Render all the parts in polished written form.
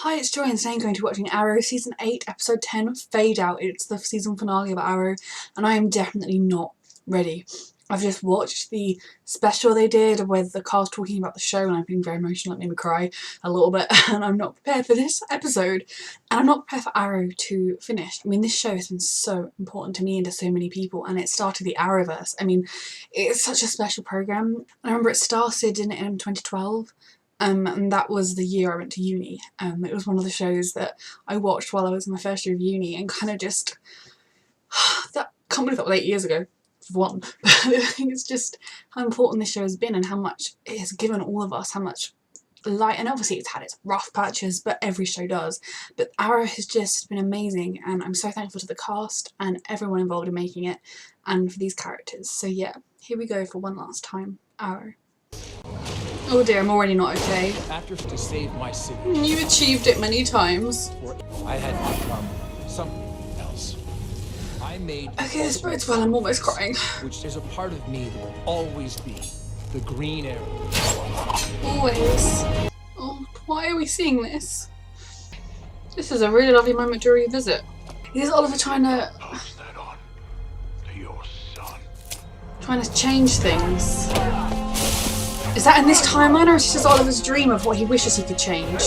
Hi, it's Joy and today I'm going to be watching Arrow Season 8, Episode 10, Fadeout. It's the season finale of Arrow and I am definitely not ready. I've just watched the special they did with the cast talking about the show and I've been very emotional. It made me cry a little bit and I'm not prepared for this episode and I'm not prepared for Arrow to finish. I mean, this show has been so important to me and to so many people and it started the Arrowverse. I mean, it's such a special programme. I remember it started in 2012. And that was the year I went to uni. It was one of the shows that I watched while I was in my first year of uni and kind of just, that can't believe that was 8 years ago, for one. But I think it's just how important this show has been and how much it has given all of us, how much light, and obviously it's had its rough patches, but every show does. But Arrow has just been amazing and I'm so thankful to the cast and everyone involved in making it and for these characters. So yeah, here we go for one last time, Arrow. Oh dear, I'm already not okay. After to save my city. You've achieved it many times. I had become something else. I made. Okay, this bodes well. I'm almost crying. Which there's a part of me that will always be the green arrow. Always. Oh, why are we seeing this? This is a really lovely moment to revisit. Is Oliver trying to change things? Is that in this timeline, or is it just Oliver's dream of what he wishes he could change?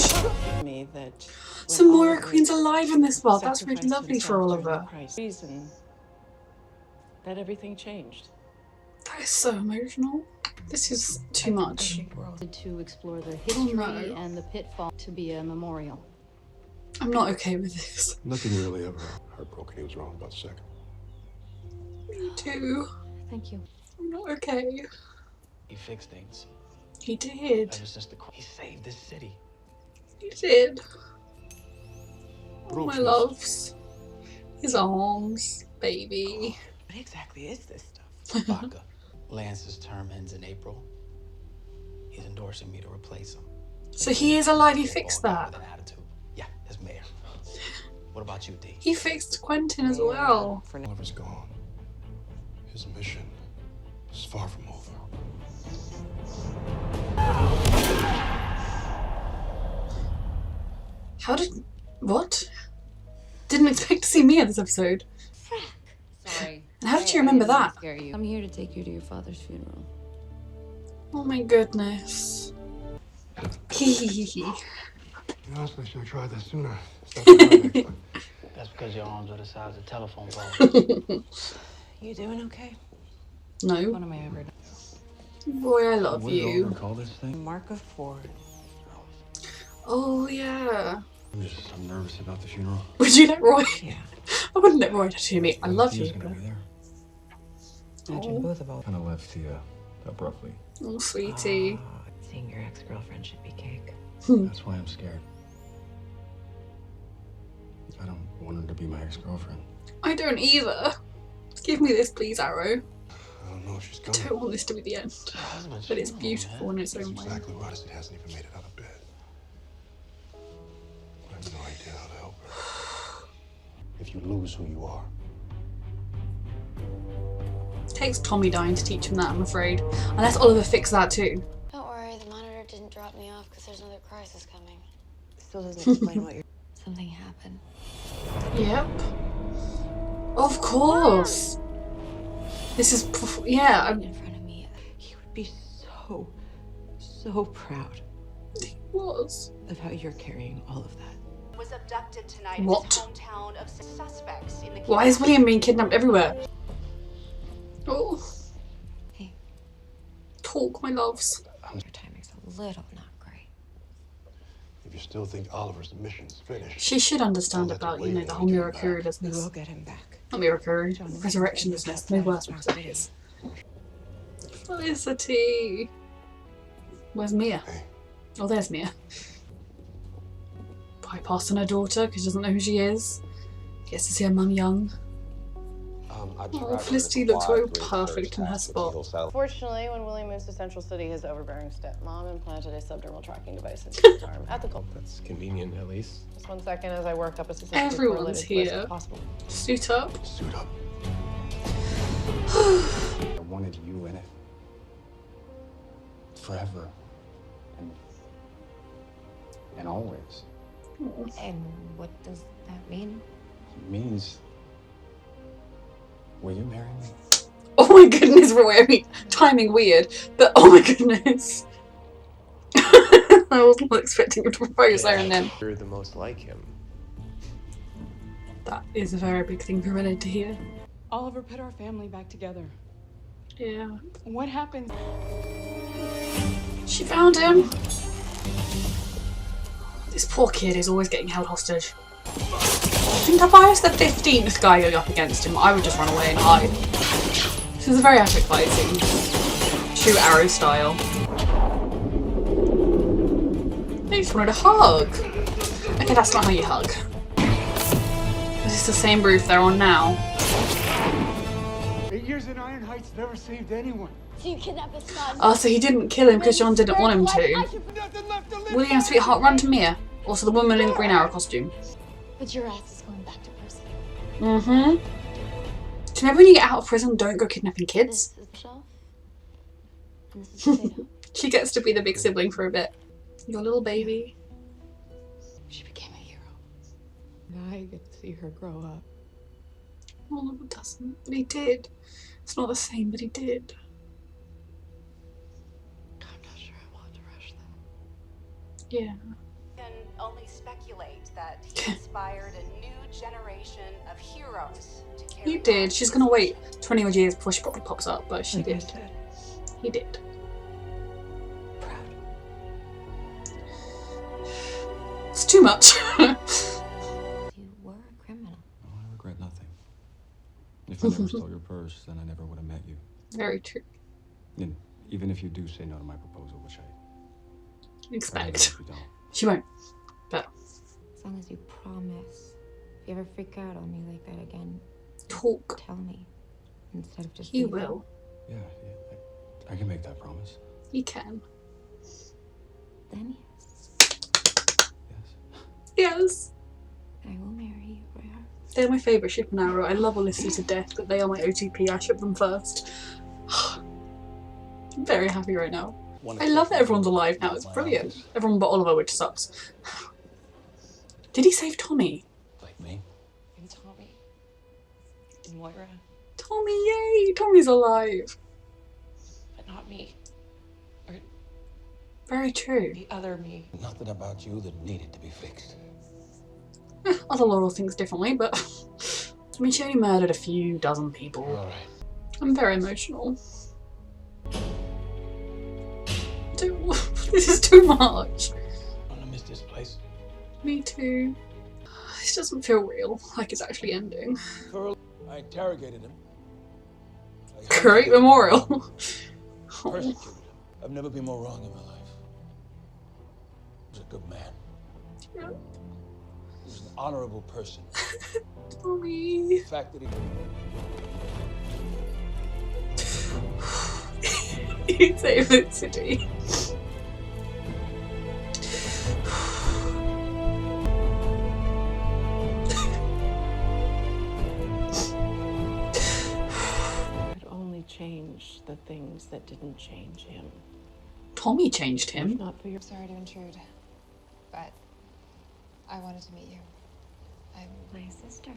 Some Moira Queens alive in this world. That's really lovely for Oliver. That everything changed. That is so emotional. This is too much. To explore the history and the pitfall to be a memorial. I'm not okay with this. Nothing really ever heartbroken. He was wrong about the second. Me too. Thank you. I'm not okay. He fixed things. He did. That was just he saved this city. He did. Oh, my loves. His arms, baby. What exactly is this stuff? Vodka. Lance's term ends in April. He's endorsing me to replace him. So he is alive. He fixed that. With an attitude. Yeah, as mayor. What about you, D? He fixed Quentin as well. Oliver's gone. His mission is far from over. How did... what? Didn't expect to see Mia this episode. Sorry. And how did you remember that? I'm here to take you to your father's funeral. Oh my goodness. Honestly, I should have tried that sooner. That's because your arms are the size of telephone poles. You doing okay? No. What am I ever? Boy, I love you. What do call this thing? Mark of 4. Oh yeah. I'm nervous about the funeral. Would you let Roy? Yeah. I wouldn't let Roy tattoo me. I love you. Gonna be there. Imagine both of all. Kind of left you abruptly. Oh, sweetie. Seeing your ex-girlfriend should be cake. That's why I'm scared. I don't want her to be my ex-girlfriend. I don't either. Give me this, please, Arrow. I don't know if she's I coming. don't want this to be the end. But it's beautiful in its own way. Exactly right as it hasn't even made it out of bed. I have no idea how to help her. If you lose who you are. It takes Tommy dying to teach him that, I'm afraid. Unless Oliver fixed that too. Don't worry, the monitor didn't drop me off because there's another crisis coming. Still doesn't explain what you're. Something happened. Yep. Of course. This is, yeah. In front of me. He would be so proud He was. of how you're carrying all of that. Was abducted tonight What? in his hometown of suspects in the Why is William being kidnapped everywhere? Oh. Hey. Talk, my loves. Your timing's a little not great. If you still think Oliver's mission's finished. She should understand about, you know, the whole Mirakuru We business. will get him back. Not Mirakuru, resurrection business. No worse because it is. Felicity. Where's Mia? Hey. Oh, there's Mia. Bypassing her daughter because she doesn't know who she is. Gets to see her mum young. Oh, Felicity looks so perfect in her spot. Fortunately, when Willie moves to Central City, his overbearing stepmom implanted a subdermal tracking device into his arm at the goal. That's convenient, at least. Just 1 second as I work up a suspicious Everyone's here. Suit up. Suit up. I wanted you in it. Forever. And always. And what does that mean? It means. Will you marry me? Oh my goodness, Roy. I mean, timing weird, but oh my goodness. I wasn't expecting him to propose there and then. You're the most like him. That is a very big thing for Renee to hear. Oliver put our family back together. Yeah. What happened? She found him. This poor kid is always getting held hostage. I think if I was the 15th guy going up against him, I would just run away and hide. This is a very epic fight scene. Shoot arrow style. They just wanted a hug. Okay, that's not how you hug. This is the same roof they're on now. 8 years in Iron Heights never saved anyone. So you kidnap his son? Oh, so he didn't kill him because John didn't want him to. William, sweetheart, run to Mia. Also the woman in the green arrow costume. But your ass is going back to prison. Mm-hmm. Do you remember when you get out of prison, don't go kidnapping kids? This is Shelf. And this is Fadeout. She gets to be the big sibling for a bit. Your little baby. She became a hero. And I get to see her grow up. Oliver doesn't, but he did. It's not the same, but he did. I'm not sure I want to rush them. Yeah. Can only speculate that he inspired a new generation of heroes to carry He did. on She's his gonna wait vision. 20 odd years before she probably pops up, but she Like I did. said. He did. Proud. It's too much. You were a criminal. Oh, I regret nothing. If I never stole your purse, then I never would have met you. Very true. And even if you do say no to my proposal, which I Expect. if you don't. She won't. But As long as you promise. If you ever freak out on me like that again, talk. tell me. Instead of just He leaving. will. Yeah, I can make that promise. He can. Then Yes. Yes. I will marry you, Roy. They're my favourite ship in Arrow. I love Odyssey to death, but they are my OTP. I ship them first. I'm very happy right now. I love that everyone's alive now. It's brilliant. Everyone but Oliver, which sucks. Did he save Tommy? Like me? And Tommy. And Moira. Tommy, yay! Tommy's alive. But not me. Or Very true. the other me. Nothing about you that needed to be fixed. Other Laurel thinks differently, but I mean, she only murdered a few dozen people. All right. I'm very emotional. This is too much. I'm gonna miss this place. Me too. This doesn't feel real, like it's actually ending. I interrogated him. Great memorial. Persecuted him. I've never been more wrong in my life. He was a good man. Yeah. He was an honorable person. Tommy. The fact that You saved the city. Could only change the things that didn't change him. Tommy changed him. If not for your Sorry to intrude, but I wanted to meet you. I'm my sister.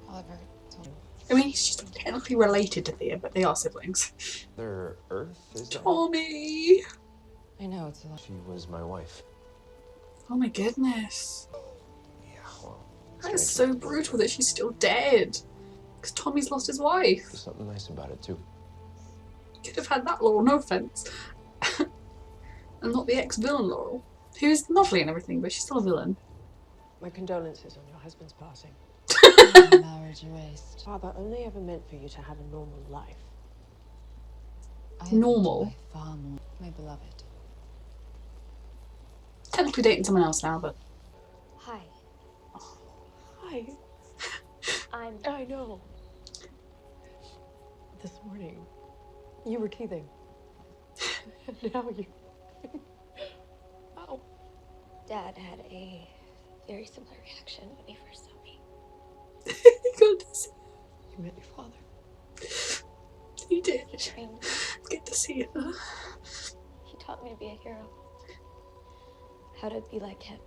Oliver told me. I mean, he's just technically related to Thea, but they are siblings. Their Earth is that? Tommy! I know it's a lot. She was my wife. Oh my goodness. Yeah, well. That is so brutal that she's still dead. Because Tommy's lost his wife. There's something nice about it too. Could have had that Laurel, no offense. And not the ex-villain Laurel, who's lovely and everything, but she's still a villain. My condolences on your husband's passing. Marriage erased. Father only ever meant for you to have a normal life. Normal. Far more. My beloved. Technically dating someone else now, but Hi. Hi. I know. This morning, you were teething. And now you. Ow. Dad had a very similar reaction when he first saw me. good to see You met your father. he did. He trained me. Good to see her. He taught me to be a hero. How to be like him.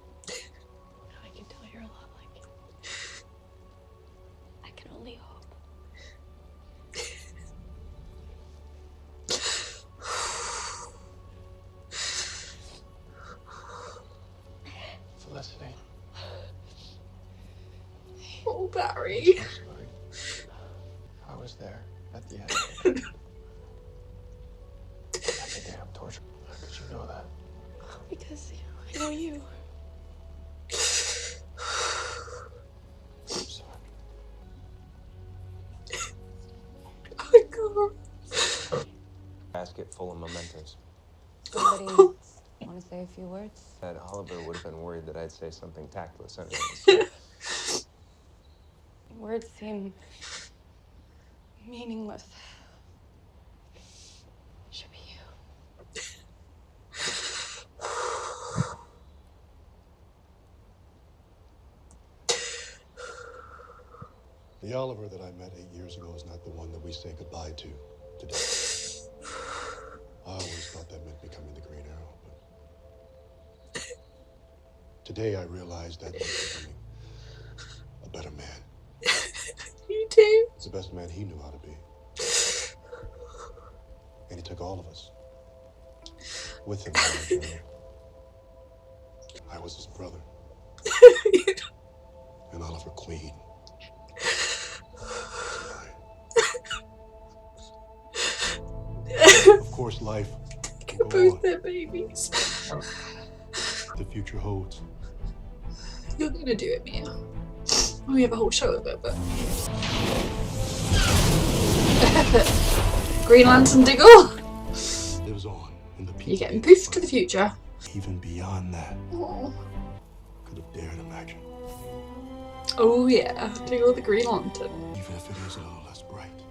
Felicity. Oh, Barry. I'm sorry. I was there at the end. Every day I'm tortured. How could you know that? Because I know you. I'm sorry. Oh my god. Basket full of mementos. Somebody want to say a few words? That Oliver would have been worried that I'd say something tactless anyway. Words seem meaningless. Should be you. The Oliver that I met 8 years ago is not the one that we say goodbye to today. I always thought that meant becoming the Green Arrow, but today I realized that meant becoming a better man. You too. It's the best man he knew how to be. And he took all of us with him on the journey. I was his brother. And Oliver Queen. Of course, life can go Both on. their babies. The future holds. You're gonna do it, Mia. We have a whole show of it, but Green Lantern Diggle. Lives on in the people. You're getting poofed to the future. Even beyond that. Oh, Could have dared imagine. oh yeah, Diggle the Green Lantern. Even if it is a little less bright.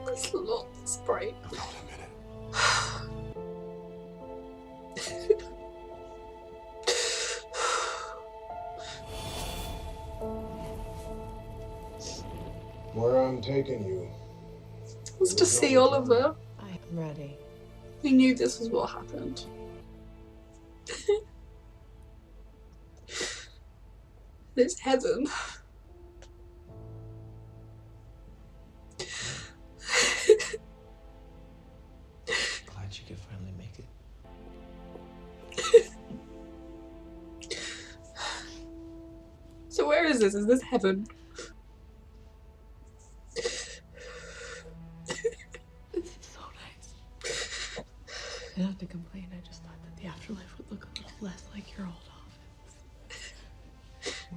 It's lots bright. Without him in it. Where I'm taking you. Was to see Oliver. I'm ready. We knew this was what happened. It's heaven. Glad you could finally make it. So where is this? Is this heaven? This is so nice. Not to complain, I just thought that the afterlife would look a little less like your old office.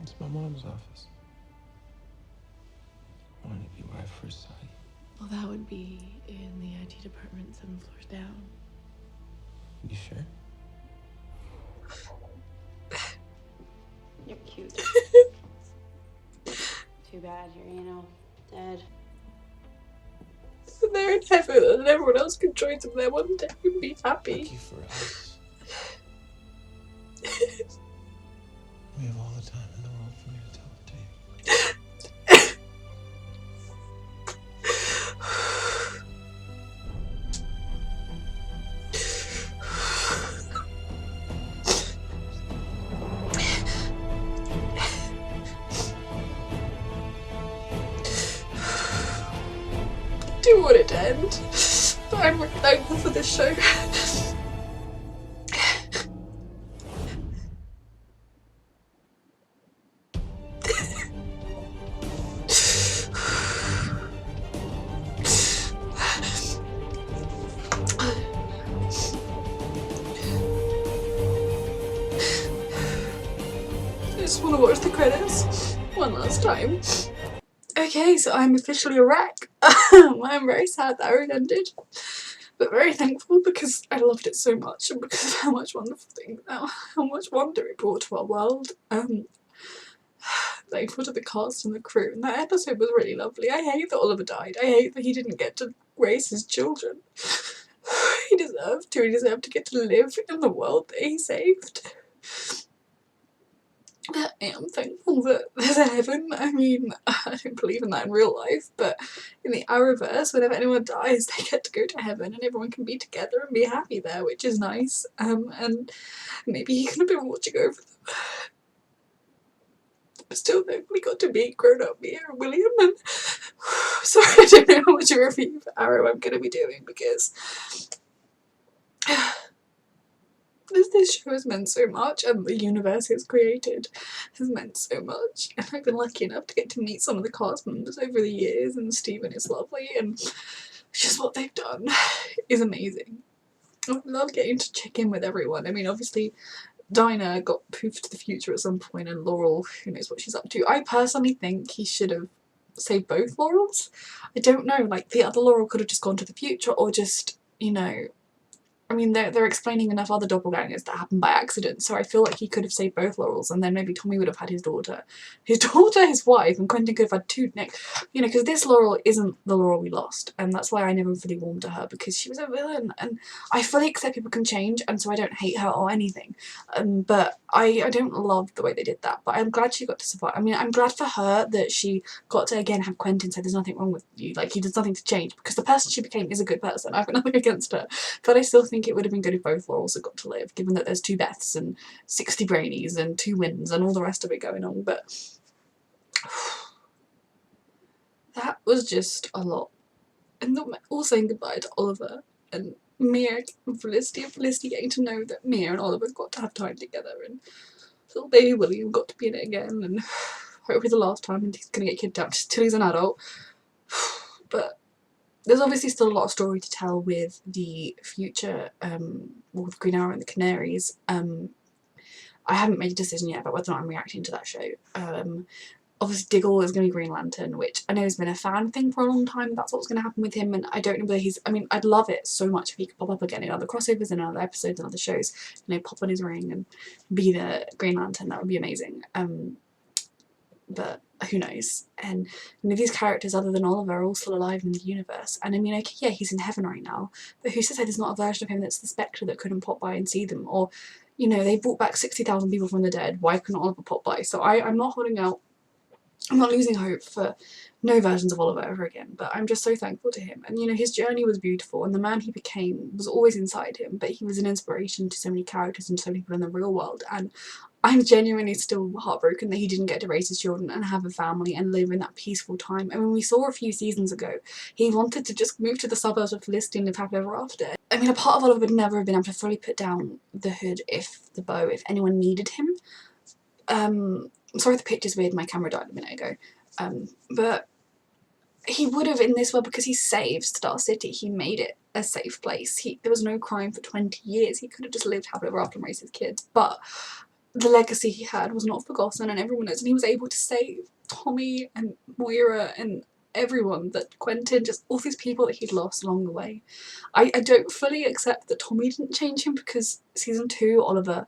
It's my mom's office. I wanted to be where I first saw you. Well, that would be in the IT department 7 floors down. You sure? You're cute. Too bad you're, dead. So they're in heaven and everyone else can join them there one day and be happy. Lucky for us. We have all the time in the world for me to tell it to you. Do want it to end. But I'm really thankful for this show. I just want to watch the credits one last time. Okay, so I'm officially a wreck. I'm very sad that it ended, but very thankful because I loved it so much and because of how much wonderful things, how much wonder it brought to our world. Thankful to the cast and the crew, and that episode was really lovely. I hate that Oliver died. I hate that he didn't get to raise his children. He deserved to. He deserved to get to live in the world that he saved. I am thankful that there's a heaven. I mean, I don't believe in that in real life, but in the Arrowverse, whenever anyone dies, they get to go to heaven and everyone can be together and be happy there, which is nice. And maybe he could have been watching over them. But still, we got to meet grown-up Mia and William, and sorry, I don't know how much a review for Arrow I'm going to be doing because this show has meant so much, and the universe it's created has meant so much, and I've been lucky enough to get to meet some of the cast members over the years, and Stephen is lovely, and just what they've done is amazing. I love getting to check in with everyone. I mean, obviously Dinah got poofed to the future at some point, and Laurel, who knows what she's up to. I personally think he should have saved both Laurels. I don't know, like the other Laurel could have just gone to the future, or just, you know, I mean, they're explaining enough other doppelgangers that happened by accident, so I feel like he could have saved both Laurels, and then maybe Tommy would have had his daughter, his wife, and Quentin could have had two next, you know, because this Laurel isn't the Laurel we lost, and that's why I never fully warmed to her, because she was a villain, and I fully accept people can change, and so I don't hate her or anything, but I don't love the way they did that, but I'm glad she got to survive. I mean, I'm glad for her that she got to again have Quentin say there's nothing wrong with you, like he does nothing to change, because the person she became is a good person. I've got nothing against her, but I still think it would have been good if both Laurels had got to live, given that there's 2 Beths and 60 Brainies and 2 Wins and all the rest of it going on, but that was just a lot. And all saying goodbye to Oliver and Mia and Felicity getting to know that Mia and Oliver got to have time together, and little baby William got to be in it again, and hopefully the last time, and he's going to get kidnapped till he's an adult. But there's obviously still a lot of story to tell with the future, with Green Arrow and the Canaries. I haven't made a decision yet about whether or not I'm reacting to that show. Obviously Diggle is going to be Green Lantern, which I know has been a fan thing for a long time. That's what's going to happen with him, and I don't know whether he's, I mean, I'd love it so much if he could pop up again in other crossovers and other episodes and other shows, you know, pop on his ring and be the Green Lantern. That would be amazing. But who knows? And you know, these characters other than Oliver are all still alive in the universe, and I mean, okay, yeah, he's in heaven right now, but who's to say there's not a version of him that's the Spectre that couldn't pop by and see them? Or, you know, they brought back 60,000 people from the dead, why couldn't Oliver pop by? So I'm not holding out, I'm not losing hope for no versions of Oliver ever again, but I'm just so thankful to him. And you know, his journey was beautiful, and the man he became was always inside him, but he was an inspiration to so many characters and so many people in the real world, and I'm genuinely still heartbroken that he didn't get to raise his children and have a family and live in that peaceful time. I mean, we saw a few seasons ago, he wanted to just move to the suburbs of Felicity and live happily ever after. I mean, a part of Oliver would never have been able to fully put down the hood if anyone needed him. I'm sorry if the picture's weird, my camera died a minute ago. But he would have in this world, because he saved Star City, he made it a safe place. There was no crime for 20 years. He could have just lived happily ever after and raised his kids. But the legacy he had was not forgotten, and everyone knows, and he was able to save Tommy and Moira and everyone, that Quentin, just all these people that he'd lost along the way. I don't fully accept that Tommy didn't change him, because season 2, Oliver,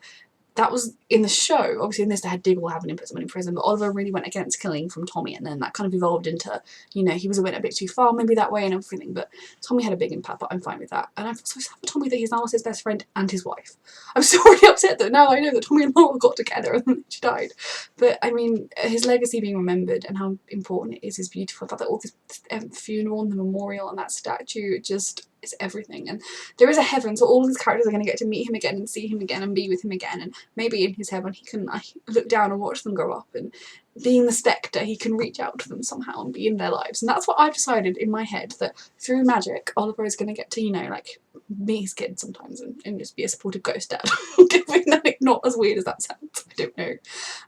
that was in the show. Obviously in this they had Diggle having him put someone in prison, but Oliver really went against killing from Tommy, and then that kind of evolved into, you know, he was went a bit too far maybe that way and everything, but Tommy had a big impact, but I'm fine with that. And I'm so sad for Tommy that he's now lost his best friend and his wife. I'm so really upset that now I know that Tommy and Laurel got together and then she died. But I mean, his legacy being remembered and how important it is beautiful. I thought that all this funeral and the memorial and that statue, just is everything. And there is a heaven, so all of these characters are going to get to meet him again and see him again and be with him again, and maybe in his heaven he can look down and watch them grow up, and being the Spectre he can reach out to them somehow and be in their lives. And that's what I've decided in my head, that through magic Oliver is going to get to, you know, like meet his kids sometimes and just be a supportive ghost dad. Not as weird as that sounds, I don't know.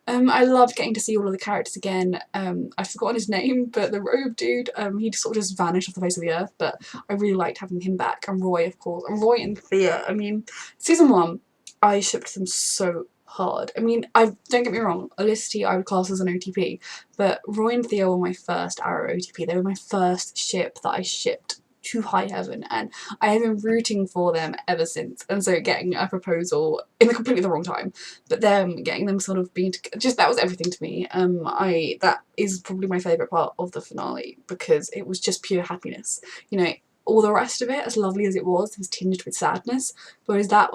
I loved getting to see all of the characters again. I've forgotten his name, but the robe dude, he sort of just vanished off the face of the earth, but I really liked having him back. And Roy, of course, and Roy and Thea. I mean, season 1, I shipped them so hard. I mean, don't get me wrong, Felicity I would class as an OTP, but Roy and Thea were my first Arrow OTP. They were my first ship that I shipped to high heaven, and I have been rooting for them ever since. And so getting a proposal in completely the wrong time, but them getting them sort of being just, that was everything to me. That is probably my favourite part of the finale, because it was just pure happiness. You know, all the rest of it, as lovely as it was tinged with sadness, whereas that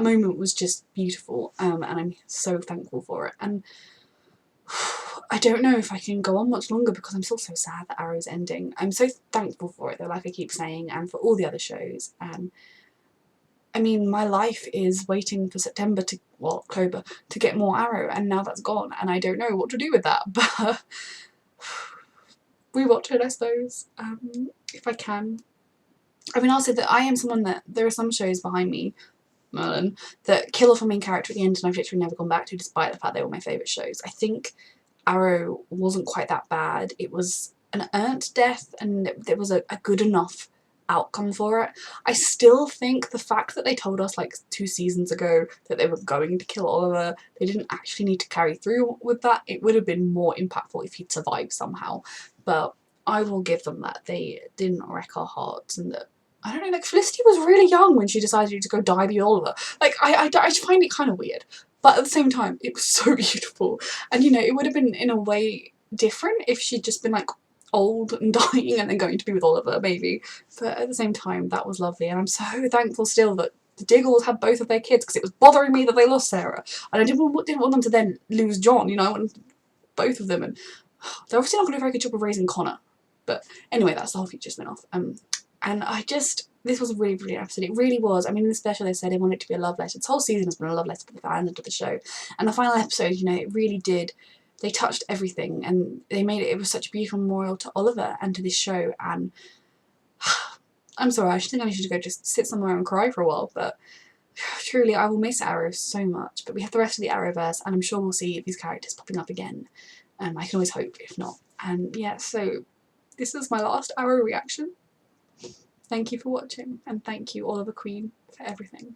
moment was just beautiful, and I'm so thankful for it. And I don't know if I can go on much longer, because I'm still so sad that Arrow's ending. I'm so thankful for it though, like I keep saying, and for all the other shows. And I mean, my life is waiting for September to, well, October, to get more Arrow, and now that's gone, and I don't know what to do with that, but we watch it, I suppose, if I can. I mean, I'll say that I am someone that, there are some shows behind me Merlin, that kill off a main character at the end and I've literally never gone back to, despite the fact they were my favourite shows. I think Arrow wasn't quite that bad. It was an earned death and there was a good enough outcome for it. I still think the fact that they told us like 2 seasons ago that they were going to kill Oliver, they didn't actually need to carry through with that. It would have been more impactful if he'd survived somehow, but I will give them that. They didn't wreck our hearts, and that, I don't know, like Felicity was really young when she decided to go die with Oliver. Like, I just find it kind of weird, but at the same time it was so beautiful. And you know, it would have been in a way different if she'd just been like old and dying and then going to be with Oliver maybe, but at the same time that was lovely. And I'm so thankful still that the Diggles had both of their kids, because it was bothering me that they lost Sarah and I didn't want them to then lose John, you know. I wanted both of them, and they're obviously not going to do a very good job of raising Connor, but anyway, that's the whole future spin-off. And I just, this was a really brilliant episode. It really was. I mean, in the special they said they wanted it to be a love letter. This whole season has been a love letter to the fans and to the show, and the final episode, you know, it really did. They touched everything and they made it, it was such a beautiful memorial to Oliver and to this show. And I'm sorry, I think I need to go just sit somewhere and cry for a while, but truly I will miss Arrow so much. But we have the rest of the Arrowverse and I'm sure we'll see these characters popping up again. I can always hope, if not. And yeah, so this is my last Arrow reaction. Thank you for watching, and thank you Oliver Queen for everything.